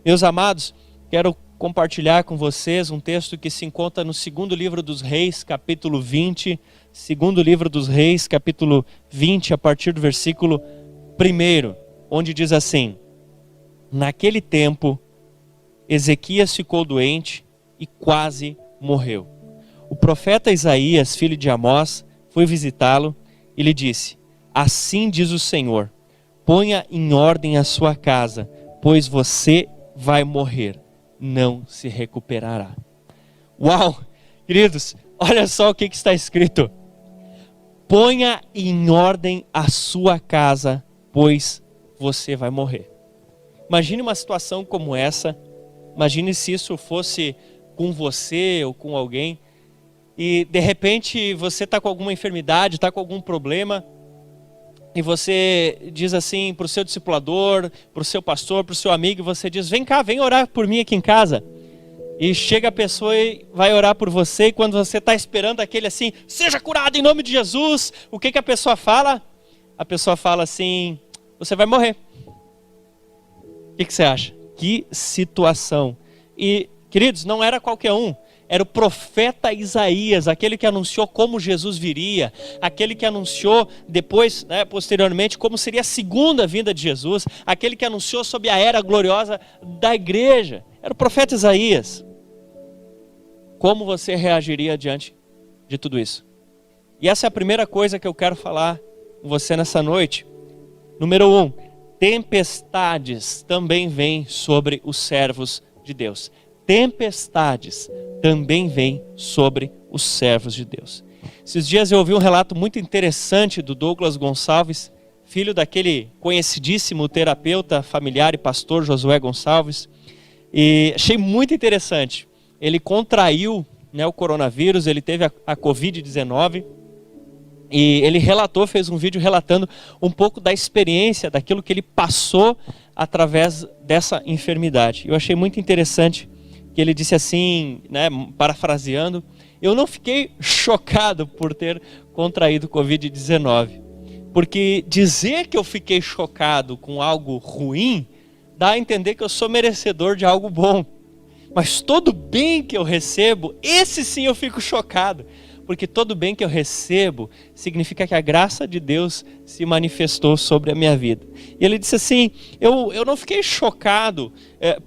Meus amados, quero compartilhar com vocês um texto que se encontra no segundo livro dos Reis, capítulo 20. Segundo livro dos Reis, capítulo 20, a partir do versículo 1, onde diz assim: naquele tempo, Ezequias ficou doente e quase morreu. O profeta Isaías, filho de Amós, foi visitá-lo e lhe disse: assim diz o Senhor, ponha em ordem a sua casa, pois você vai morrer, não se recuperará. Uau! Queridos, olha só o que está escrito. Ponha em ordem a sua casa, pois você vai morrer. Imagine uma situação como essa. Imagine se isso fosse com você ou com alguém. E de repente você está com alguma enfermidade, está com algum problema. E você diz assim para o seu discipulador, para o seu pastor, para o seu amigo. Você diz: vem cá, vem orar por mim aqui em casa. E chega a pessoa e vai orar por você, e quando você está esperando aquele assim, seja curado em nome de Jesus, o que a pessoa fala? A pessoa fala assim: você vai morrer. O que você acha? Que situação. E, queridos, não era qualquer um, era o profeta Isaías, aquele que anunciou como Jesus viria, aquele que anunciou depois, posteriormente, como seria a segunda vinda de Jesus, aquele que anunciou sobre a era gloriosa da igreja. Era o profeta Isaías. Como você reagiria diante de tudo isso? E essa é a primeira coisa que eu quero falar com você nessa noite. Número 1, tempestades também vêm sobre os servos de Deus. Tempestades também vêm sobre os servos de Deus. Esses dias eu ouvi um relato muito interessante do Douglas Gonçalves, filho daquele conhecidíssimo terapeuta familiar e pastor Josué Gonçalves. E achei muito interessante. Ele contraiu, o coronavírus, ele teve a Covid-19 e ele fez um vídeo relatando um pouco da experiência, daquilo que ele passou através dessa enfermidade. Eu achei muito interessante que ele disse assim, parafraseando: eu não fiquei chocado por ter contraído Covid-19, porque dizer que eu fiquei chocado com algo ruim dá a entender que eu sou merecedor de algo bom. Mas todo bem que eu recebo, esse sim eu fico chocado. Porque todo bem que eu recebo significa que a graça de Deus se manifestou sobre a minha vida. E ele disse assim: eu não fiquei chocado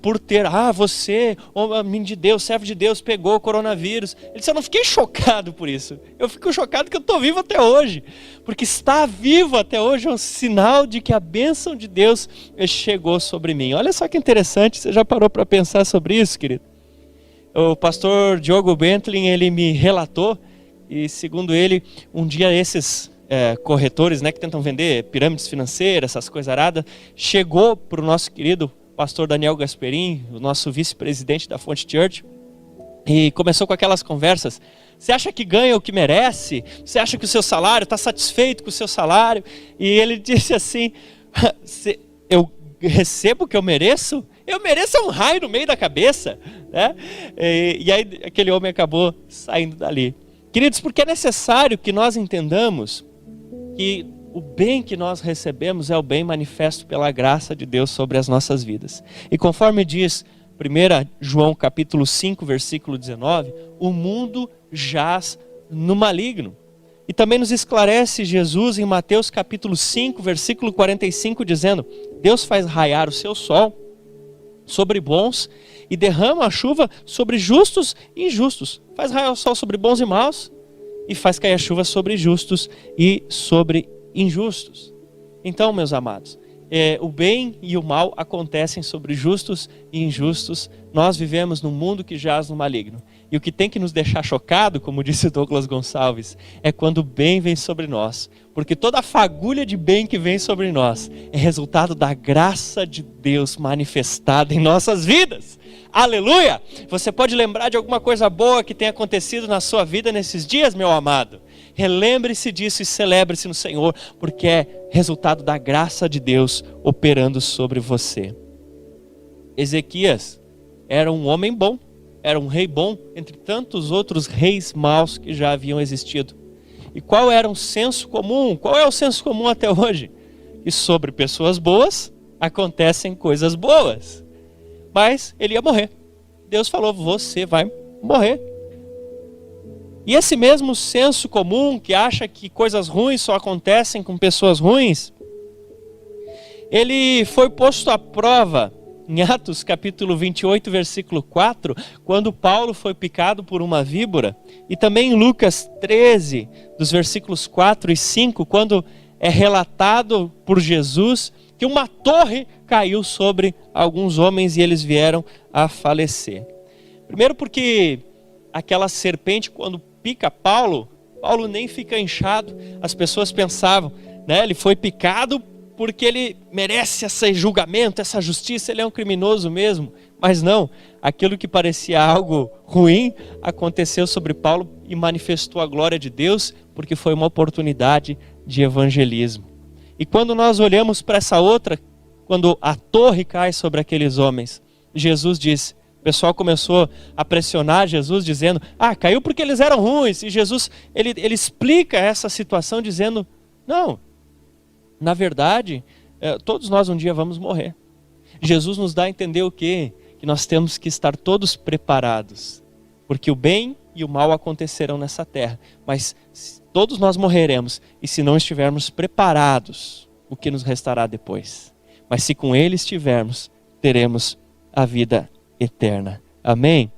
por ter, você, homem de Deus, servo de Deus, pegou o coronavírus. Ele disse: eu não fiquei chocado por isso. Eu fico chocado que eu estou vivo até hoje. Porque estar vivo até hoje é um sinal de que a bênção de Deus chegou sobre mim. Olha só que interessante, você já parou para pensar sobre isso, querido? O pastor Diogo Bentley, ele me relatou, e segundo ele, um dia esses corretores, que tentam vender pirâmides financeiras, essas coisas aradas, chegou para o nosso querido pastor Daniel Gasperin, o nosso vice-presidente da Fonte Church, e começou com aquelas conversas: você acha que ganha o que merece? Você acha que o seu salário, está satisfeito com o seu salário? E ele disse assim: eu recebo o que eu mereço? Eu mereço um raio no meio da cabeça, E aí aquele homem acabou saindo dali. Queridos, porque é necessário que nós entendamos que o bem que nós recebemos é o bem manifesto pela graça de Deus sobre as nossas vidas. E conforme diz 1 João capítulo 5, versículo 19, o mundo jaz no maligno. E também nos esclarece Jesus em Mateus capítulo 5, versículo 45, dizendo: Deus faz raiar o seu sol sobre bons e derrama a chuva sobre justos e injustos. Faz raiar o sol sobre bons e maus e faz cair a chuva sobre justos e sobre injustos. Então, meus amados, o bem e o mal acontecem sobre justos e injustos. Nós vivemos num mundo que jaz no maligno. E o que tem que nos deixar chocado, como disse Douglas Gonçalves, é quando o bem vem sobre nós. Porque toda a fagulha de bem que vem sobre nós é resultado da graça de Deus manifestada em nossas vidas. Aleluia! Você pode lembrar de alguma coisa boa que tenha acontecido na sua vida nesses dias, meu amado? Relembre-se disso e celebre-se no Senhor, porque é resultado da graça de Deus operando sobre você. Ezequias era um homem bom, era um rei bom, entre tantos outros reis maus que já haviam existido. E qual era o senso comum? Qual é o senso comum até hoje? Que sobre pessoas boas acontecem coisas boas. mas ele ia morrer. Deus falou, você vai morrer. E esse mesmo senso comum que acha que coisas ruins só acontecem com pessoas ruins, ele foi posto à prova em Atos capítulo 28, versículo 4, quando Paulo foi picado por uma víbora, e também em Lucas 13, dos versículos 4 e 5, quando é relatado por Jesus que uma torre caiu sobre alguns homens e eles vieram a falecer. Primeiro porque aquela serpente, quando pica Paulo nem fica inchado. As pessoas pensavam, né, ele foi picado porque ele merece esse julgamento, essa justiça, ele é um criminoso mesmo. Mas não, aquilo que parecia algo ruim aconteceu sobre Paulo e manifestou a glória de Deus, porque foi uma oportunidade de evangelismo. E quando nós olhamos para essa outra, quando a torre cai sobre aqueles homens, Jesus disse, o pessoal começou a pressionar Jesus dizendo, caiu porque eles eram ruins. E Jesus, ele explica essa situação dizendo, não, na verdade, todos nós um dia vamos morrer. Jesus nos dá a entender o quê? Que nós temos que estar todos preparados, porque o bem e o mal acontecerão nessa terra, mas todos nós morreremos, e se não estivermos preparados, o que nos restará depois? Mas se com Ele estivermos, teremos a vida eterna. Amém?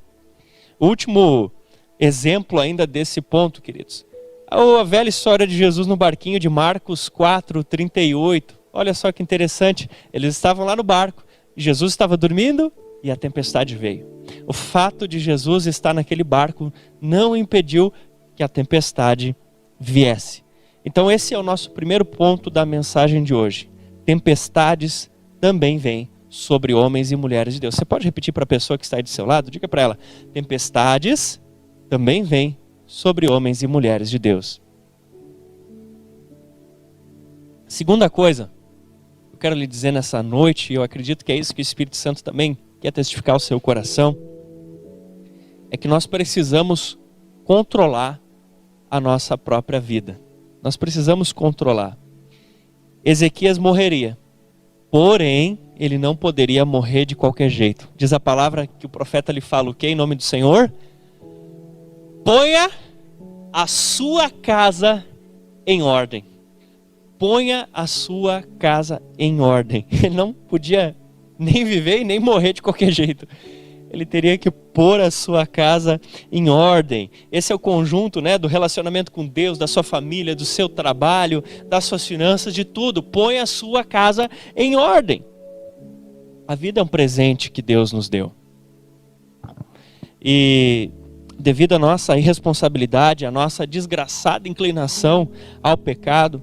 O último exemplo ainda desse ponto, queridos, a velha história de Jesus no barquinho de Marcos 4:38. Olha só que interessante, eles estavam lá no barco, Jesus estava dormindo e a tempestade veio. O fato de Jesus estar naquele barco não impediu que a tempestade viesse. Então esse é o nosso primeiro ponto da mensagem de hoje. Tempestades também vêm sobre homens e mulheres de Deus. Você pode repetir para a pessoa que está aí do seu lado? Diga para ela, tempestades também vêm sobre homens e mulheres de Deus. Segunda coisa, eu quero lhe dizer nessa noite, e eu acredito que é isso que o Espírito Santo também quer testificar ao seu coração, é que nós precisamos controlar a nossa própria vida. Nós precisamos controlar. Ezequias morreria, porém, ele não poderia morrer de qualquer jeito. Diz a palavra que o profeta lhe fala o quê? Em nome do Senhor? Ponha a sua casa em ordem. Ponha a sua casa em ordem. Ele não podia nem viver e nem morrer de qualquer jeito. Ele teria que pôr a sua casa em ordem. Esse é o conjunto, né, do relacionamento com Deus, da sua família, do seu trabalho, das suas finanças, de tudo. Põe a sua casa em ordem. A vida é um presente que Deus nos deu. E devido à nossa irresponsabilidade, à nossa desgraçada inclinação ao pecado,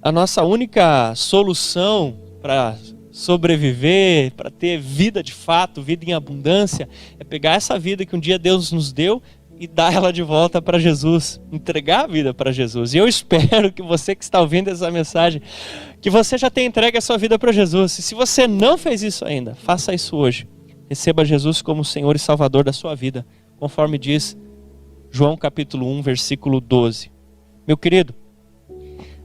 a nossa única solução para sobreviver, para ter vida de fato, vida em abundância, é pegar essa vida que um dia Deus nos deu e dar ela de volta para Jesus, entregar a vida para Jesus. E eu espero que você que está ouvindo essa mensagem, que você já tenha entregue a sua vida para Jesus. E se você não fez isso ainda, faça isso hoje. Receba Jesus como Senhor e Salvador da sua vida, conforme diz João capítulo 1, versículo 12. Meu querido,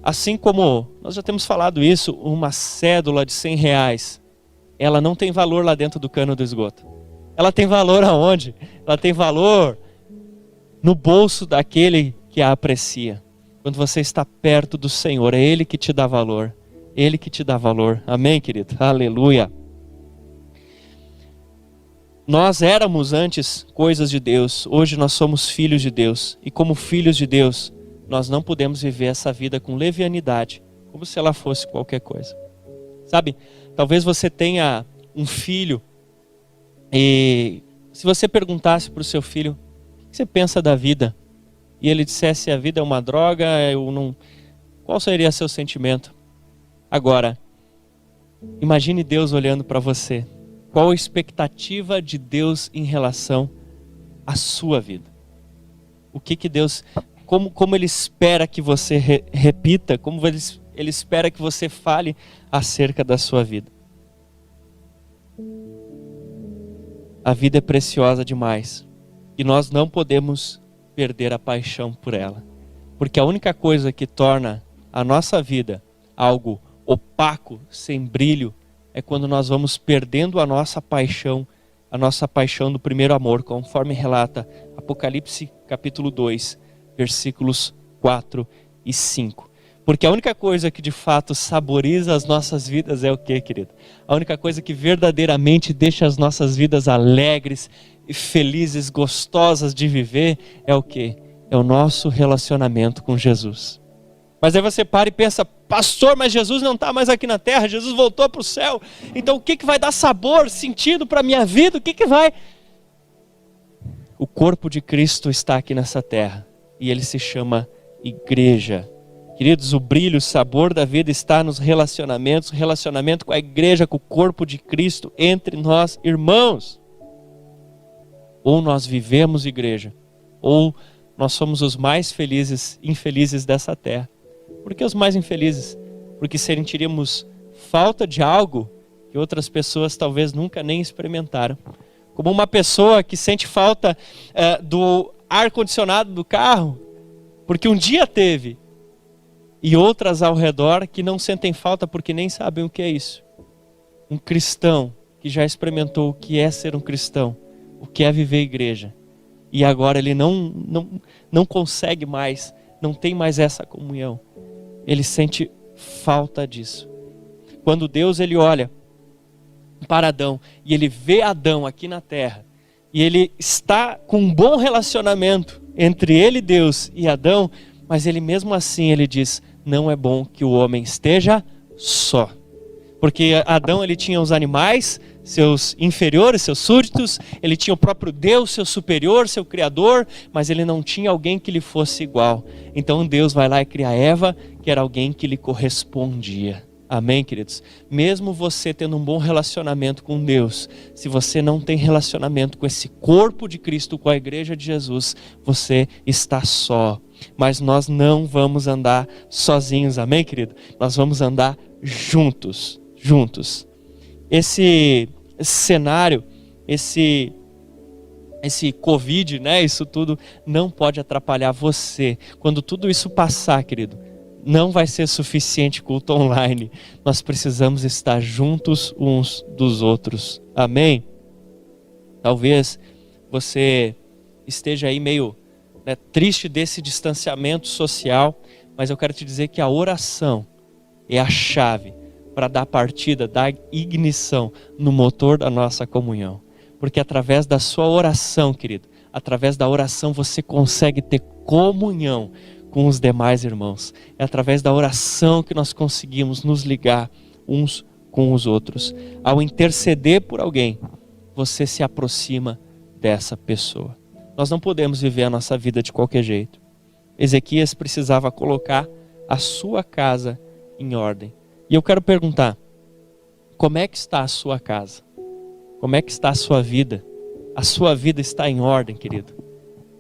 assim como nós já temos falado isso, uma cédula de R$100, ela não tem valor lá dentro do cano do esgoto. Ela tem valor aonde? Ela tem valor no bolso daquele que a aprecia. Quando você está perto do Senhor, é Ele que te dá valor. Ele que te dá valor. Amém, querido? Aleluia. Nós éramos antes coisas de Deus, hoje nós somos filhos de Deus. E como filhos de Deus, nós não podemos viver essa vida com levianidade, como se ela fosse qualquer coisa. Sabe, talvez você tenha um filho e se você perguntasse para o seu filho, o que você pensa da vida? E ele dissesse, a vida é uma droga, qual seria seu sentimento? Agora, imagine Deus olhando para você. Qual a expectativa de Deus em relação à sua vida? O que Deus... Como Ele espera que você repita, como Ele espera que você fale acerca da sua vida. A vida é preciosa demais e nós não podemos perder a paixão por ela. Porque a única coisa que torna a nossa vida algo opaco, sem brilho, é quando nós vamos perdendo a nossa paixão do primeiro amor, conforme relata Apocalipse capítulo 2, versículos 4 e 5. Porque a única coisa que de fato saboriza as nossas vidas é o quê, querido? A única coisa que verdadeiramente deixa as nossas vidas alegres e felizes, gostosas de viver, é o quê? É o nosso relacionamento com Jesus. Mas aí você para e pensa, pastor, mas Jesus não está mais aqui na terra, Jesus voltou para o céu. Então o que vai dar sabor, sentido para a minha vida? O que vai? O corpo de Cristo está aqui nessa terra e ele se chama igreja. Queridos, o brilho, o sabor da vida está nos relacionamentos, relacionamento com a igreja, com o corpo de Cristo, entre nós irmãos. Ou nós vivemos igreja, ou nós somos os mais felizes, infelizes dessa terra. Por que os mais infelizes? Porque sentiríamos falta de algo que outras pessoas talvez nunca nem experimentaram. Como uma pessoa que sente falta do ar-condicionado do carro, porque um dia teve, e outras ao redor que não sentem falta porque nem sabem o que é isso. Um cristão que já experimentou o que é ser um cristão, o que é viver igreja, e agora ele não consegue mais, não tem mais essa comunhão. Ele sente falta disso. Quando Deus ele olha para Adão e ele vê Adão aqui na terra, e ele está com um bom relacionamento entre ele, Deus, e Adão, mas ele mesmo assim ele diz, não é bom que o homem esteja só. Porque Adão ele tinha os animais, seus inferiores, seus súditos, ele tinha o próprio Deus, seu superior, seu criador, mas ele não tinha alguém que lhe fosse igual. Então Deus vai lá e cria Eva, que era alguém que lhe correspondia. Amém, queridos? Mesmo você tendo um bom relacionamento com Deus, se você não tem relacionamento com esse corpo de Cristo, com a igreja de Jesus, você está só. Mas nós não vamos andar sozinhos, amém, querido? Nós vamos andar juntos. Esse cenário, esse Covid, né? Isso tudo não pode atrapalhar você. Quando tudo isso passar, querido, não vai ser suficiente culto online. Nós precisamos estar juntos uns dos outros. Amém? Talvez você esteja aí meio triste desse distanciamento social, mas eu quero te dizer que a oração é a chave para dar partida, dar ignição no motor da nossa comunhão. Porque através da sua oração, querido, através da oração você consegue ter comunhão com os demais irmãos. É através da oração que nós conseguimos nos ligar uns com os outros. Ao interceder por alguém, você se aproxima dessa pessoa. Nós não podemos viver a nossa vida de qualquer jeito. Ezequias precisava colocar a sua casa em ordem. E eu quero perguntar, como é que está a sua casa? Como é que está a sua vida? A sua vida está em ordem, querido?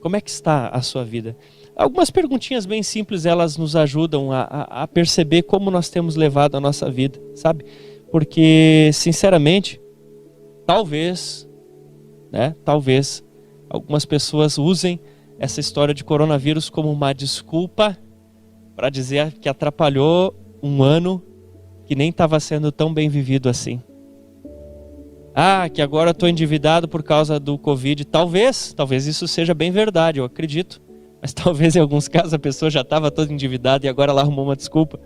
Como é que está a sua vida? Algumas perguntinhas bem simples, elas nos ajudam a perceber como nós temos levado a nossa vida, sabe? Porque, sinceramente, talvez algumas pessoas usem essa história de coronavírus como uma desculpa para dizer que atrapalhou um ano que nem estava sendo tão bem vivido assim. Que agora estou endividado por causa do Covid. Talvez isso seja bem verdade, eu acredito. Mas talvez em alguns casos a pessoa já estava toda endividada e agora ela arrumou uma desculpa.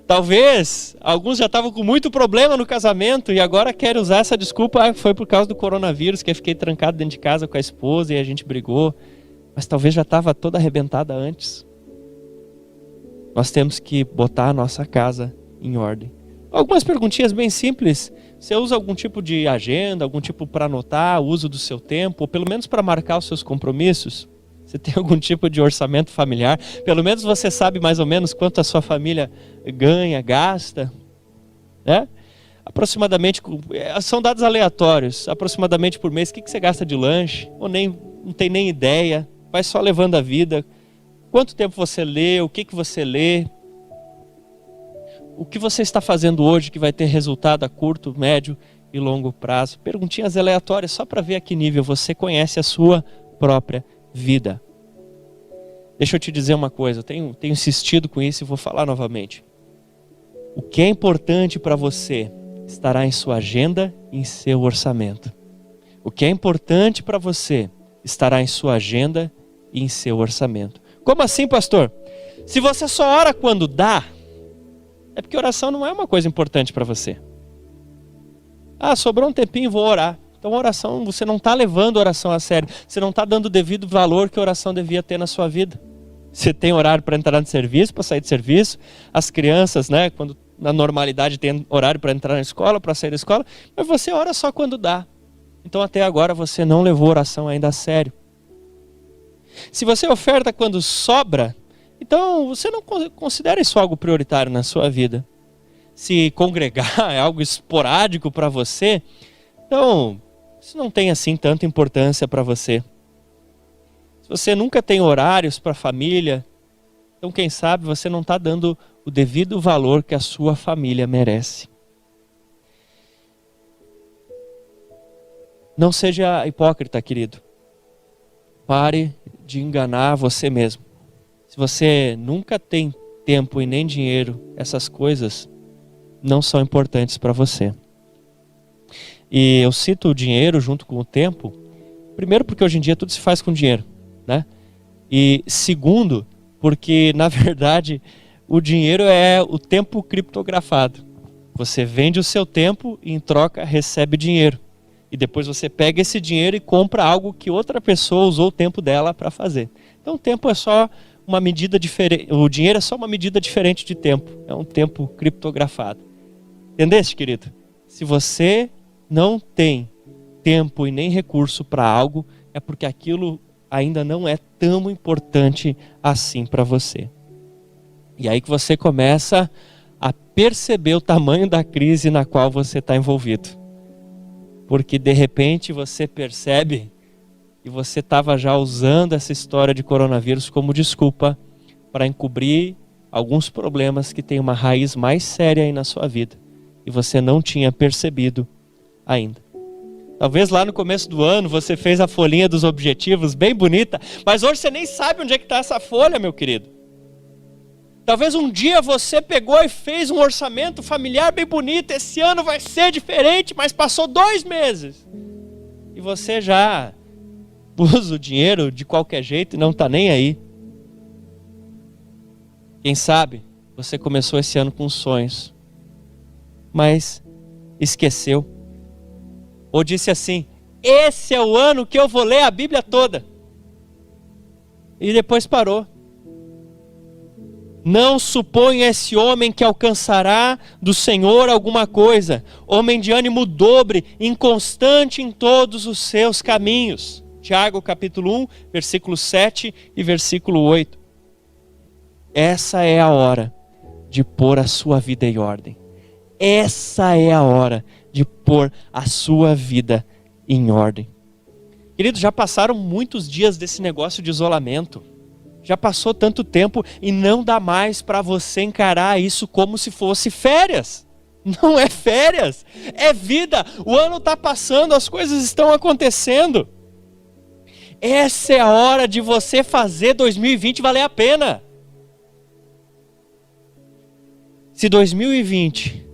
Talvez alguns já estavam com muito problema no casamento e agora querem usar essa desculpa. Foi por causa do coronavírus que eu fiquei trancado dentro de casa com a esposa e a gente brigou. Mas talvez já estava toda arrebentada antes. Nós temos que botar a nossa casa em ordem. Algumas perguntinhas bem simples. Você usa algum tipo de agenda, algum tipo para anotar o uso do seu tempo, ou pelo menos para marcar os seus compromissos? Você tem algum tipo de orçamento familiar? Pelo menos você sabe mais ou menos quanto a sua família ganha, gasta, né? Aproximadamente, são dados aleatórios, aproximadamente por mês, o que você gasta de lanche? Ou não tem nem ideia, vai só levando a vida. Quanto tempo você lê, o que você lê? O que você está fazendo hoje que vai ter resultado a curto, médio e longo prazo? Perguntinhas aleatórias só para ver a que nível você conhece a sua própria vida. Deixa eu te dizer uma coisa, eu tenho insistido com isso e vou falar novamente. O que é importante para você estará em sua agenda e em seu orçamento. O que é importante para você estará em sua agenda e em seu orçamento. Como assim, pastor? Se você só ora quando dá, é porque oração não é uma coisa importante para você. Ah, sobrou um tempinho, vou orar. Então oração, você não está levando a oração a sério. Você não está dando o devido valor que a oração devia ter na sua vida. Você tem horário para entrar no serviço, para sair do serviço. As crianças, né, quando na normalidade tem horário para entrar na escola, para sair da escola. Mas você ora só quando dá. Então até agora você não levou a oração ainda a sério. Se você oferta quando sobra, então você não considera isso algo prioritário na sua vida. Se congregar é algo esporádico para você, então isso não tem assim tanta importância para você. Se você nunca tem horários para a família, então quem sabe você não está dando o devido valor que a sua família merece. Não seja hipócrita, querido. Pare de enganar você mesmo. Se você nunca tem tempo e nem dinheiro, essas coisas não são importantes para você. E eu cito o dinheiro junto com o tempo, primeiro porque hoje em dia tudo se faz com dinheiro, né? E segundo, porque na verdade o dinheiro é o tempo criptografado. Você vende o seu tempo e em troca recebe dinheiro. E depois você pega esse dinheiro e compra algo que outra pessoa usou o tempo dela para fazer. Então o tempo é só uma medida diferente, o dinheiro é só uma medida diferente de tempo. É um tempo criptografado. Entendeste, querido? Se você não tem tempo e nem recurso para algo, é porque aquilo ainda não é tão importante assim para você. E aí que você começa a perceber o tamanho da crise na qual você está envolvido. Porque de repente você percebe que você estava já usando essa história de coronavírus como desculpa para encobrir alguns problemas que têm uma raiz mais séria aí na sua vida. E você não tinha percebido ainda. Talvez lá no começo do ano você fez a folhinha dos objetivos bem bonita, mas hoje você nem sabe onde é que está essa folha, meu querido. Talvez um dia você pegou e fez um orçamento familiar bem bonito, esse ano vai ser diferente, mas passou 2 meses. E você já usa o dinheiro de qualquer jeito e não está nem aí. Quem sabe você começou esse ano com sonhos, mas esqueceu. Ou disse assim, esse é o ano que eu vou ler a Bíblia toda. E depois parou. Não suponha esse homem que alcançará do Senhor alguma coisa. Homem de ânimo dobre, inconstante em todos os seus caminhos. Tiago capítulo 1, versículo 7 e versículo 8. Essa é a hora de pôr a sua vida em ordem. Essa é a hora de pôr a sua vida em ordem. Queridos, já passaram muitos dias desse negócio de isolamento. Já passou tanto tempo e não dá mais para você encarar isso como se fosse férias. Não é férias, é vida. O ano está passando, as coisas estão acontecendo. Essa é a hora de você fazer 2020 valer a pena. Se 2020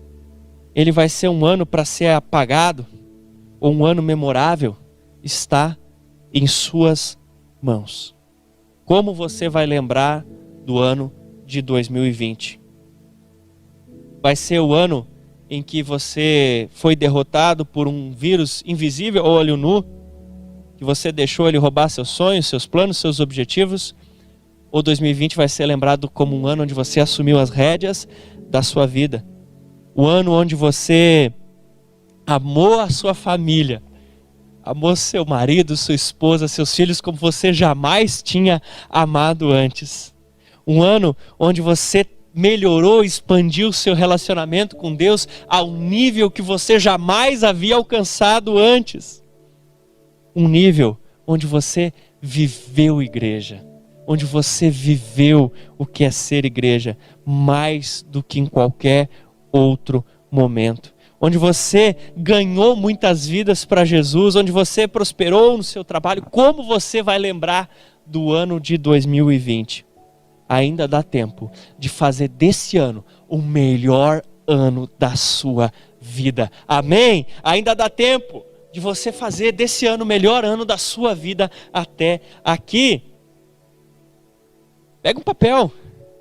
ele vai ser um ano para ser apagado, ou um ano memorável, está em suas mãos. Como você vai lembrar do ano de 2020? Vai ser o ano em que você foi derrotado por um vírus invisível ou olho nu, que você deixou ele roubar seus sonhos, seus planos, seus objetivos? Ou 2020 vai ser lembrado como um ano onde você assumiu as rédeas da sua vida? O ano onde você amou a sua família, amou seu marido, sua esposa, seus filhos como você jamais tinha amado antes. Um ano onde você melhorou, expandiu seu relacionamento com Deus ao nível que você jamais havia alcançado antes. Um nível onde você viveu igreja, onde você viveu o que é ser igreja, mais do que em qualquer outro momento. Onde você ganhou muitas vidas para Jesus, onde você prosperou no seu trabalho. Como você vai lembrar do ano de 2020? Ainda dá tempo de fazer desse ano o melhor ano da sua vida. Amém? Ainda dá tempo de você fazer desse ano o melhor ano da sua vida até aqui. Pega um papel,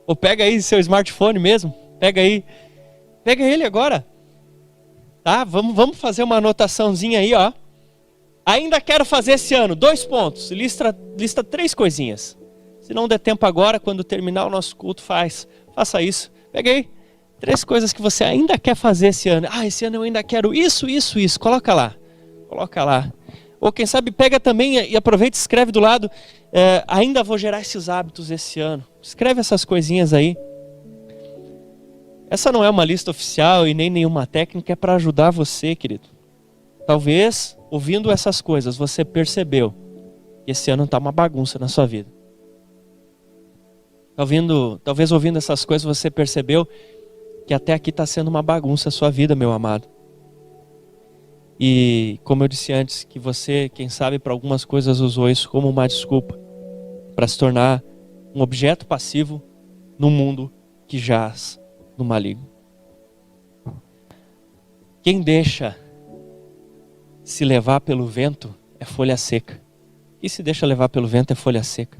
ou pega aí seu smartphone mesmo, pega ele agora, tá? Vamos fazer uma anotaçãozinha aí, ó. Ainda quero fazer esse ano, 2 pontos, lista 3 coisinhas. Se não der tempo agora, quando terminar o nosso culto, faça isso. Pega aí 3 coisas que você ainda quer fazer esse ano. Esse ano eu ainda quero isso, coloca lá. Ou quem sabe pega também e aproveita e escreve do lado, ainda vou gerar esses hábitos esse ano. Escreve essas coisinhas aí. Essa não é uma lista oficial e nem nenhuma técnica, é para ajudar você, querido. Talvez, ouvindo essas coisas, você percebeu que esse ano está uma bagunça na sua vida. Talvez ouvindo essas coisas você percebeu que até aqui está sendo uma bagunça a sua vida, meu amado. E como eu disse antes, que você, quem sabe, para algumas coisas usou isso como uma desculpa para se tornar um objeto passivo num mundo que jaz no maligno. Quem deixa se levar pelo vento é folha seca. Quem se deixa levar pelo vento é folha seca.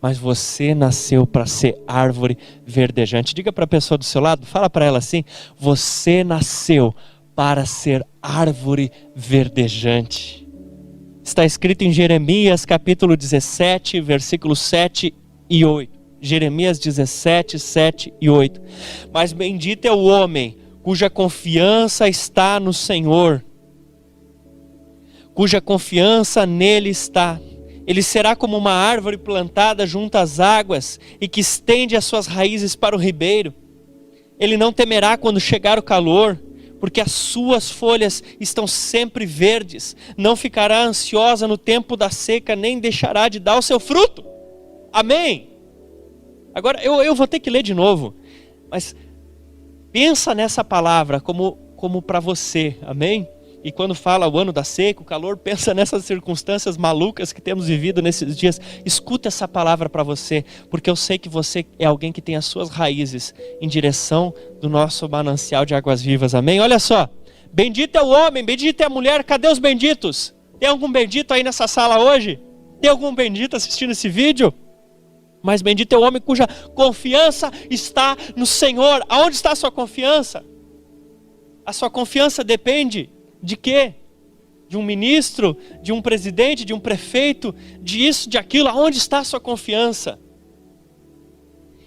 Mas você nasceu para ser árvore verdejante. Diga para a pessoa do seu lado, fala para ela assim: você nasceu para ser árvore verdejante. Está escrito em Jeremias capítulo 17, versículos 7 e 8. Jeremias 17, 7 e 8. Mas bendito é o homem cuja confiança está no Senhor, cuja confiança nele está. Ele será como uma árvore plantada junto às águas e que estende as suas raízes para o ribeiro. Ele não temerá quando chegar o calor, porque as suas folhas estão sempre verdes. Não ficará ansiosa no tempo da seca, nem deixará de dar o seu fruto. Amém? Agora eu vou ter que ler de novo, mas pensa nessa palavra como para você, amém? E quando fala o ano da seca, o calor, pensa nessas circunstâncias malucas que temos vivido nesses dias. Escuta essa palavra para você, porque eu sei que você é alguém que tem as suas raízes em direção do nosso manancial de águas vivas, amém? Olha só, bendito é o homem, bendita é a mulher, cadê os benditos? Tem algum bendito aí nessa sala hoje? Tem algum bendito assistindo esse vídeo? Mas bendito é o homem cuja confiança está no Senhor. Aonde está a sua confiança? A sua confiança depende de quê? De um ministro, de um presidente, de um prefeito, de isso, de aquilo. Aonde está a sua confiança?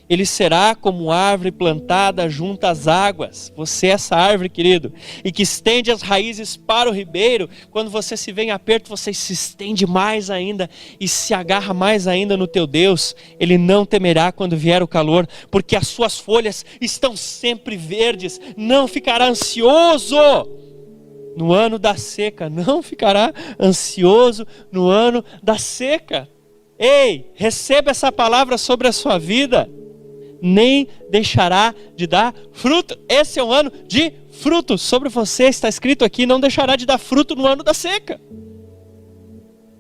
Ele será como árvore plantada junto às águas. Você é essa árvore, querido, e que estende as raízes para o ribeiro. Quando você se vê em aperto, você se estende mais ainda e se agarra mais ainda no teu Deus. Ele não temerá quando vier o calor, porque as suas folhas estão sempre verdes. Não ficará ansioso no ano da seca. Não ficará ansioso no ano da seca. Ei, receba essa palavra sobre a sua vida. Nem deixará de dar fruto. Esse é um ano de fruto. Sobre você está escrito aqui: não deixará de dar fruto no ano da seca.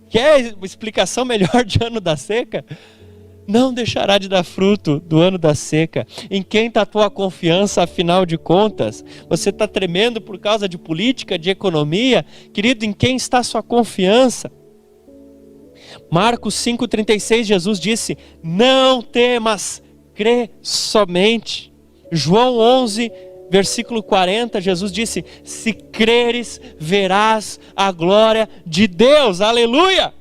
Quer explicação melhor de ano da seca? Não deixará de dar fruto do ano da seca. Em quem está a tua confiança, afinal de contas? Você está tremendo por causa de política, de economia? Querido, em quem está a sua confiança? Marcos 5,36, Jesus disse: não temas, crê somente. João 11, versículo 40, Jesus disse: se creres, verás a glória de Deus. Aleluia!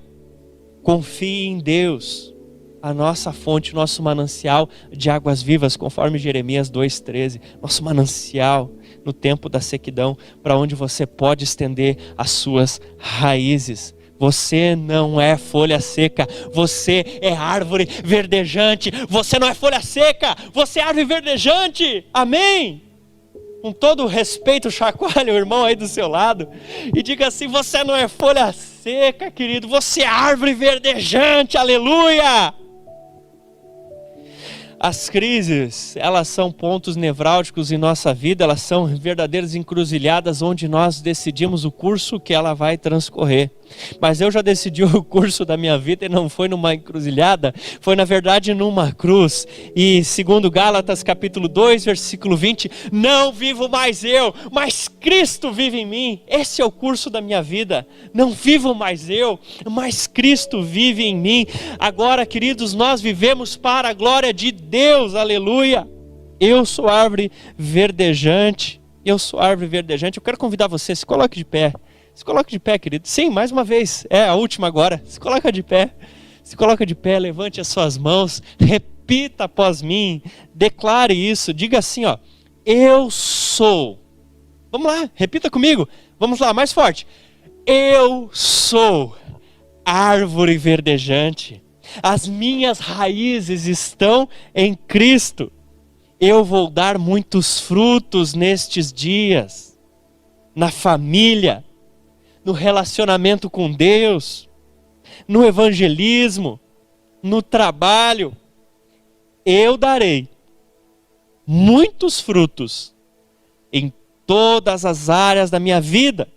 Confie em Deus, a nossa fonte, nosso manancial de águas vivas, conforme Jeremias 2,13. Nosso manancial no tempo da sequidão, para onde você pode estender as suas raízes. Você não é folha seca, você é árvore verdejante. Você não é folha seca, você é árvore verdejante. Amém? Com todo o respeito, chacoalhe o irmão aí do seu lado e diga assim: você não é folha seca, querido, você é árvore verdejante. Aleluia! As crises, elas são pontos nevrálgicos em nossa vida, elas são verdadeiras encruzilhadas onde nós decidimos o curso que ela vai transcorrer. Mas eu já decidi o curso da minha vida e não foi numa encruzilhada, foi na verdade numa cruz. E segundo Gálatas capítulo 2, versículo 20, não vivo mais eu, mas Cristo vive em mim. Esse é o curso da minha vida. Não vivo mais eu, mas Cristo vive em mim. Agora, queridos, nós vivemos para a glória de Deus, aleluia. Eu sou árvore verdejante, eu sou árvore verdejante. Eu quero convidar você, se coloque de pé. Se coloca de pé, querido. Sim, mais uma vez. É a última agora. Se coloca de pé. Se coloca de pé, levante as suas mãos. Repita após mim. Declare isso. Diga assim, ó. Eu sou. Vamos lá, repita comigo. Vamos lá, mais forte. Eu sou árvore verdejante. As minhas raízes estão em Cristo. Eu vou dar muitos frutos nestes dias. Na família, no relacionamento com Deus, no evangelismo, no trabalho. Eu darei muitos frutos em todas as áreas da minha vida,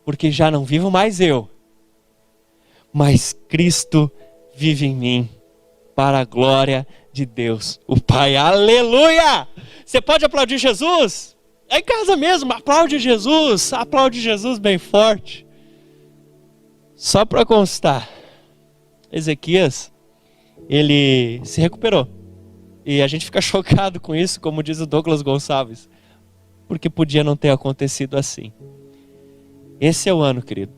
porque já não vivo mais eu, mas Cristo vive em mim, para a glória de Deus, o Pai. Aleluia! Você pode aplaudir Jesus? É em casa mesmo, aplaude Jesus bem forte. Só para constar, Ezequias, ele se recuperou. E a gente fica chocado com isso, como diz o Douglas Gonçalves, porque podia não ter acontecido assim. Esse é o ano, querido,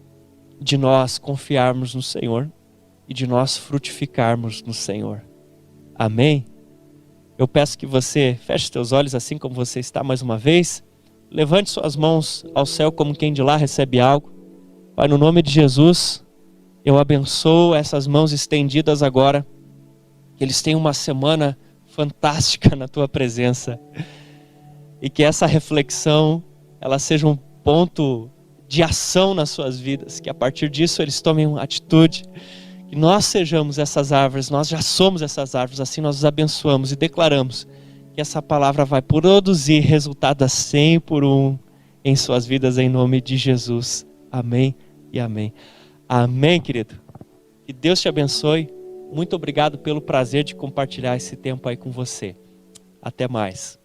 de nós confiarmos no Senhor e de nós frutificarmos no Senhor. Amém? Eu peço que você feche seus olhos assim como você está mais uma vez. Levante suas mãos ao céu como quem de lá recebe algo. Pai, no nome de Jesus, eu abençoo essas mãos estendidas agora. Que eles tenham uma semana fantástica na Tua presença. E que essa reflexão, ela seja um ponto de ação nas suas vidas. Que a partir disso eles tomem uma atitude. Que nós sejamos essas árvores, nós já somos essas árvores, assim nós os abençoamos e declaramos que essa palavra vai produzir resultado a 100 por 1 em suas vidas, em nome de Jesus. Amém e amém. Amém, querido. Que Deus te abençoe. Muito obrigado pelo prazer de compartilhar esse tempo aí com você. Até mais.